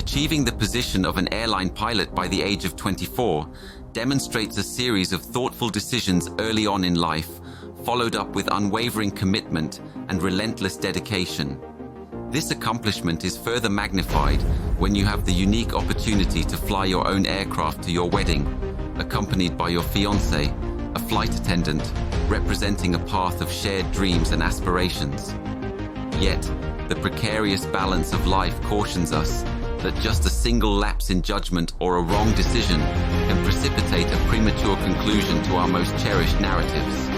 Achieving the position of an airline pilot by the age of 24 demonstrates a series of thoughtful decisions early on in life, followed up with unwavering commitment and relentless dedication. This accomplishment is further magnified when you have the unique opportunity to fly your own aircraft to your wedding, accompanied by your fiancé, a flight attendant, representing a path of shared dreams and aspirations. Yet, the precarious balance of life cautions us that just a single lapse in judgment or a wrong decision can precipitate a premature conclusion to our most cherished narratives.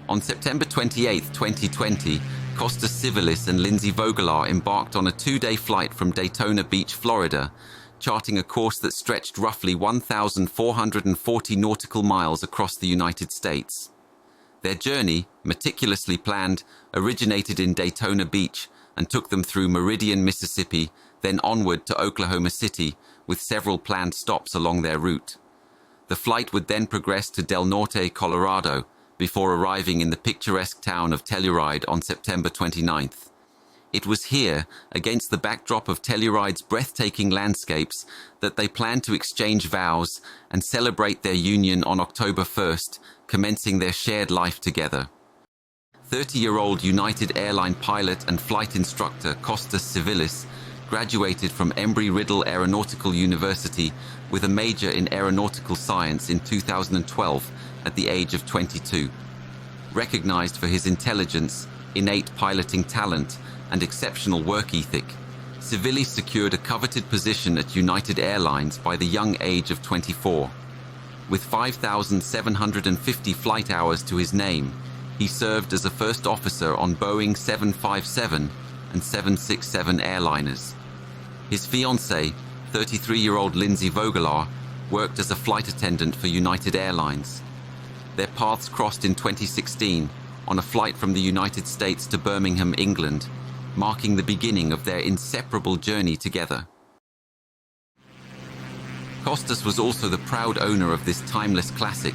On September 28, 2020, Costas, Sivyllis and Lindsey Vogelaar embarked on a 2-day flight from Daytona Beach, Florida, charting a course that stretched roughly 1,440 nautical miles across the United States. Their journey, meticulously planned, originated in Daytona Beach and took them through Meridian, Mississippi, then onward to Oklahoma City, with several planned stops along their route. The flight would then progress to Del Norte, Colorado, before arriving in the picturesque town of Telluride on September 29th. It was here, against the backdrop of Telluride's breathtaking landscapes, that they planned to exchange vows and celebrate their union on October 1st, commencing their shared life together. 30-year-old United Airline pilot and flight instructor Costas Sivyllis graduated from Embry-Riddle Aeronautical University with a major in aeronautical science in 2012 at the age of 22. Recognized for his intelligence, innate piloting talent, and exceptional work ethic, Sivyllis secured a coveted position at United Airlines by the young age of 24. With 5,750 flight hours to his name, he served as a first officer on Boeing 757 and 767 airliners. His fiancée, 33-year-old Lindsey Vogelaar, worked as a flight attendant for United Airlines. Their paths crossed in 2016 on a flight from the United States to Birmingham, England, marking the beginning of their inseparable journey together. Costas was also the proud owner of this timeless classic,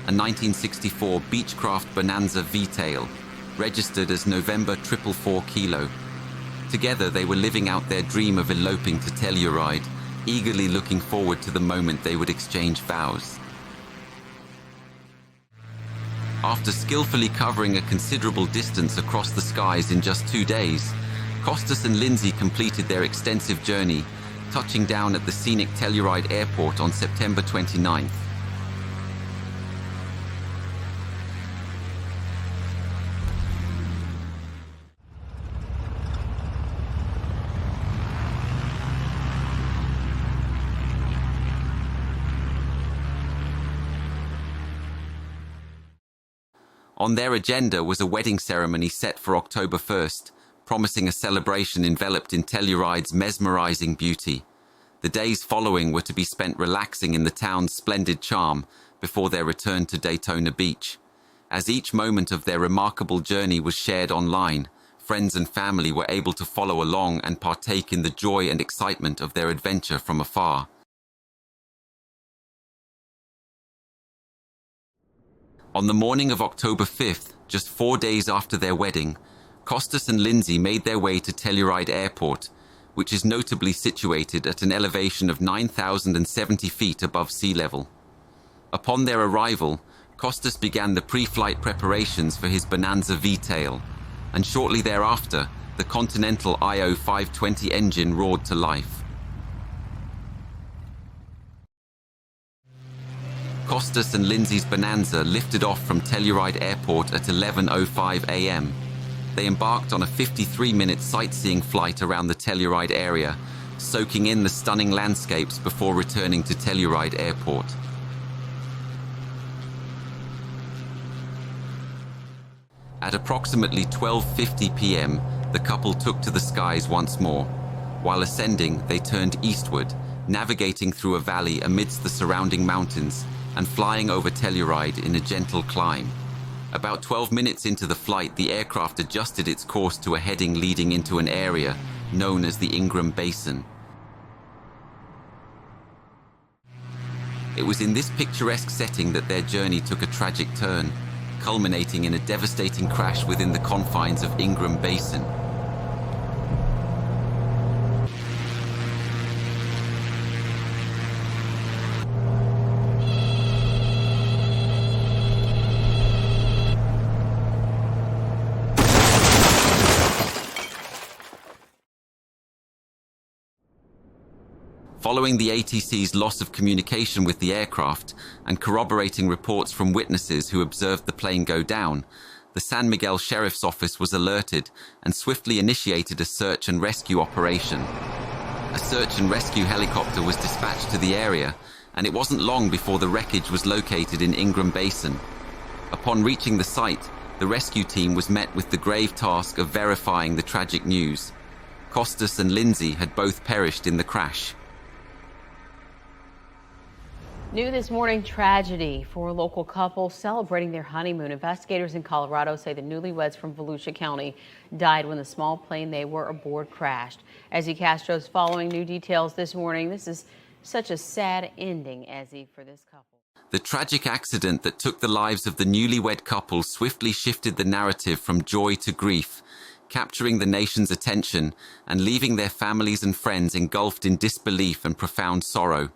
a 1964 Beechcraft Bonanza V-tail, registered as November 444 Kilo. Together they were living out their dream of eloping to Telluride, eagerly looking forward to the moment they would exchange vows. After skillfully covering a considerable distance across the skies in just 2 days, Costas and Lindsey completed their extensive journey, touching down at the scenic Telluride Airport on September 29th. On their agenda was a wedding ceremony set for October 1st, promising a celebration enveloped in Telluride's mesmerizing beauty. The days following were to be spent relaxing in the town's splendid charm before their return to Daytona Beach. As each moment of their remarkable journey was shared online, friends and family were able to follow along and partake in the joy and excitement of their adventure from afar. On the morning of October 5th, just 4 days after their wedding, Costas and Lindsey made their way to Telluride Airport, which is notably situated at an elevation of 9,070 feet above sea level. Upon their arrival, Costas began the pre-flight preparations for his Bonanza V-tail, and shortly thereafter, the Continental IO 520 engine roared to life. Costas and Lindsey's Bonanza lifted off from Telluride Airport at 11:05 a.m. They embarked on a 53-minute sightseeing flight around the Telluride area, soaking in the stunning landscapes before returning to Telluride Airport. At approximately 12:50 p.m., the couple took to the skies once more. While ascending, they turned eastward, navigating through a valley amidst the surrounding mountains and flying over Telluride in a gentle climb. About 12 minutes into the flight, the aircraft adjusted its course to a heading leading into an area known as the Ingram Basin. It was in this picturesque setting that their journey took a tragic turn, culminating in a devastating crash within the confines of Ingram Basin. Following the ATC's loss of communication with the aircraft and corroborating reports from witnesses who observed the plane go down, the San Miguel Sheriff's Office was alerted and swiftly initiated a search and rescue operation. A search and rescue helicopter was dispatched to the area, and it wasn't long before the wreckage was located in Ingram Basin. Upon reaching the site, the rescue team was met with the grave task of verifying the tragic news. Costas and Lindsey had both perished in the crash. New this morning, tragedy for a local couple celebrating their honeymoon. Investigators in Colorado say the newlyweds from Volusia County died when the small plane they were aboard crashed. Ezzy Castro's following new details this morning. This is such a sad ending, Ezzy, for this couple. The tragic accident that took the lives of the newlywed couple swiftly shifted the narrative from joy to grief, capturing the nation's attention and leaving their families and friends engulfed in disbelief and profound sorrow.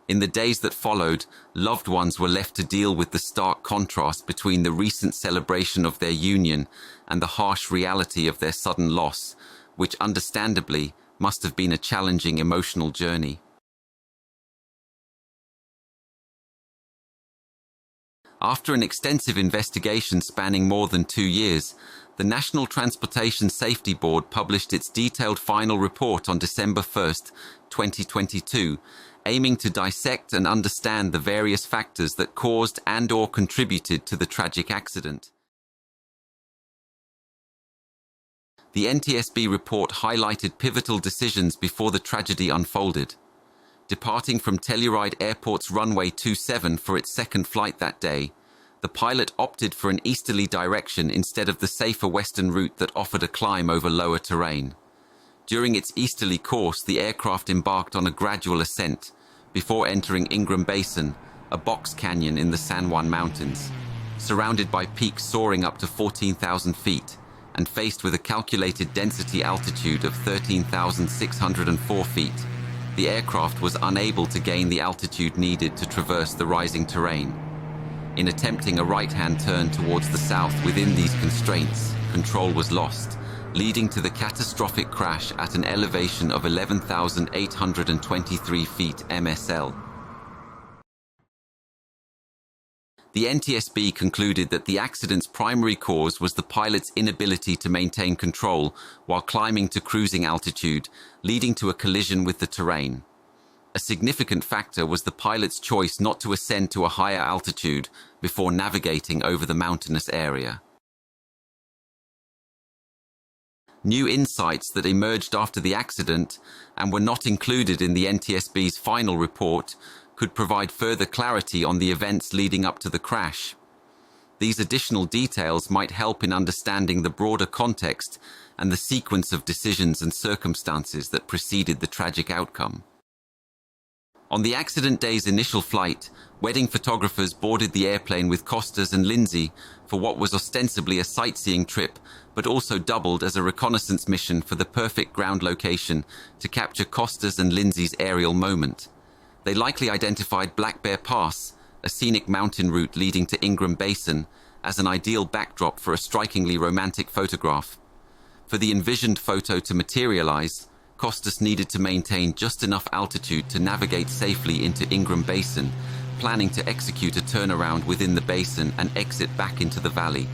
In the days that followed, loved ones were left to deal with the stark contrast between the recent celebration of their union and the harsh reality of their sudden loss, which understandably must have been a challenging emotional journey. After an extensive investigation spanning more than 2 years, the National Transportation Safety Board published its detailed final report on December 1st, 2022, aiming to dissect and understand the various factors that caused and/or contributed to the tragic accident. The NTSB report highlighted pivotal decisions before the tragedy unfolded. Departing from Telluride Airport's runway 27 for its second flight that day, the pilot opted for an easterly direction instead of the safer western route that offered a climb over lower terrain. During its easterly course, the aircraft embarked on a gradual ascent before entering Ingram Basin, a box canyon in the San Juan Mountains. Surrounded by peaks soaring up to 14,000 feet and faced with a calculated density altitude of 13,604 feet, the aircraft was unable to gain the altitude needed to traverse the rising terrain. In attempting a right-hand turn towards the south within these constraints, control was lost, leading to the catastrophic crash at an elevation of 11,823 feet MSL. The NTSB concluded that the accident's primary cause was the pilot's inability to maintain control while climbing to cruising altitude, leading to a collision with the terrain. A significant factor was the pilot's choice not to ascend to a higher altitude before navigating over the mountainous area. New insights that emerged after the accident and were not included in the NTSB's final report could provide further clarity on the events leading up to the crash. These additional details might help in understanding the broader context and the sequence of decisions and circumstances that preceded the tragic outcome. On the accident day's initial flight, wedding photographers boarded the airplane with Costas and Lindsey for what was ostensibly a sightseeing trip, but also doubled as a reconnaissance mission for the perfect ground location to capture Costas and Lindsey's aerial moment. They likely identified Black Bear Pass, a scenic mountain route leading to Ingram Basin, as an ideal backdrop for a strikingly romantic photograph. For the envisioned photo to materialize, Costas needed to maintain just enough altitude to navigate safely into Ingram Basin, planning to execute a turnaround within the basin and exit back into the valley.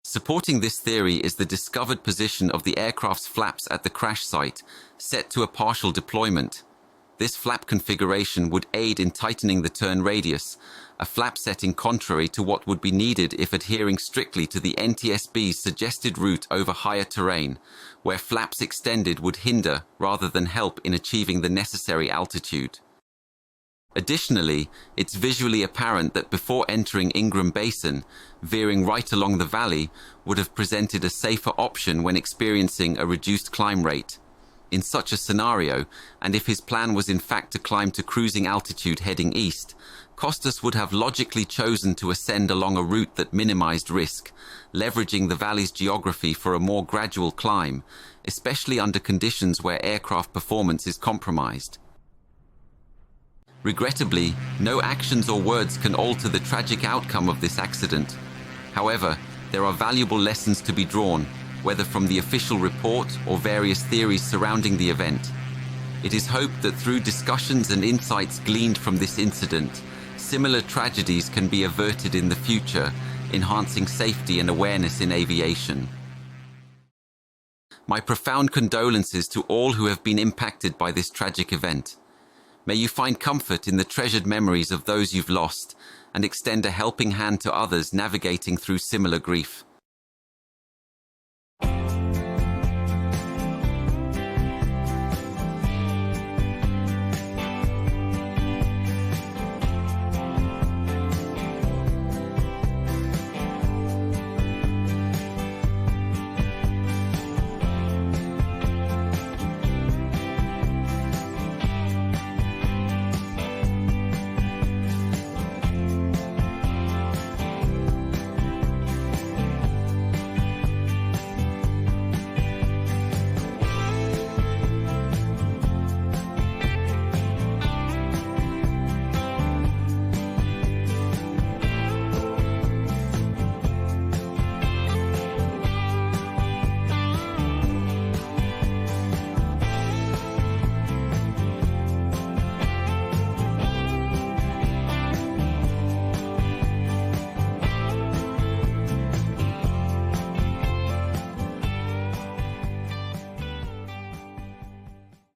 Supporting this theory is the discovered position of the aircraft's flaps at the crash site, set to a partial deployment. This flap configuration would aid in tightening the turn radius, a flap setting contrary to what would be needed if adhering strictly to the NTSB's suggested route over higher terrain, where flaps extended would hinder rather than help in achieving the necessary altitude. Additionally, it's visually apparent that before entering Ingram Basin, veering right along the valley would have presented a safer option when experiencing a reduced climb rate. In such a scenario, and if his plan was in fact to climb to cruising altitude heading east, Costas would have logically chosen to ascend along a route that minimized risk, leveraging the valley's geography for a more gradual climb, especially under conditions where aircraft performance is compromised. Regrettably, no actions or words can alter the tragic outcome of this accident. However, there are valuable lessons to be drawn, whether from the official report or various theories surrounding the event. It is hoped that through discussions and insights gleaned from this incident, similar tragedies can be averted in the future, enhancing safety and awareness in aviation. My profound condolences to all who have been impacted by this tragic event. May you find comfort in the treasured memories of those you've lost and extend a helping hand to others navigating through similar grief.